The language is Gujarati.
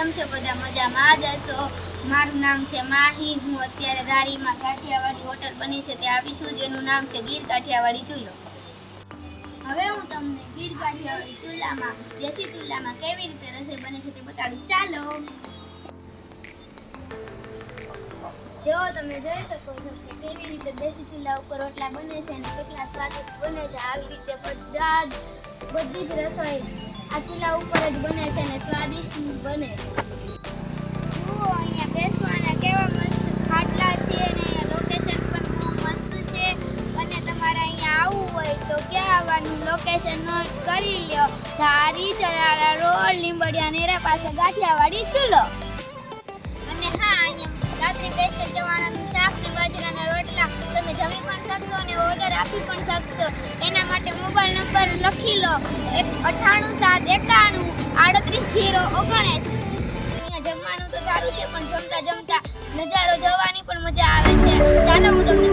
કેમ છો બધા મજામાં જ હશો। મારું નામ છે માહી। હું અત્યારે ધારીમાં કાઠિયાવાડી હોટલ બની છે તે આવી છું, જેનું નામ છે ગીર કાઠિયાવાડી ચૂલો। હવે હું તમને ગીર કાઠિયાવાડી ચૂલામાં દેશી ચૂલામાં કેવી રીતે રસોઈ બને છે તે બતાડું, ચાલો। જો તમે જોઈ શકો છો કે કેવી રીતે દેશી ચૂલા ઉપર રોટલા બને છે અને કેટલા સ્વાદિષ્ટ બને છે। આવી રીતે બધી જ રસોઈ આ ચૂલા ઉપર જ બને છે અને સ્વાદિષ્ટ બને છે। જુઓ અહીંયા બેસવાના કેવા મસ્ત ખાટલા છે અને અહીંયા લોકેશન પણ બહુ મસ્ત છે અને તમારે અહીંયા આવવું હોય તો ક્યાં આવવાનું, લોકેશન નોટ કરી લ્યો। ધારી, ચરાડા રોડ, લીંબડિયા નેરા પાસે કાઠિયાવાડી ચૂલો। અને હા, અહીંયા રાત્રિ સ્પેશિયલ ચવાણાનું શાક ને બાજરાના રોટલા તમે જમી પણ શકશો અને ઓર્ડર આપી પણ શકશો। એના માટે મોબાઈલ નંબર લખી લો 9871913819। અહીંયા જમવાનું તો સારું છે પણ જમતા જમતા નજારો જોવાની પણ મજા આવે છે। ચાલો હું તમને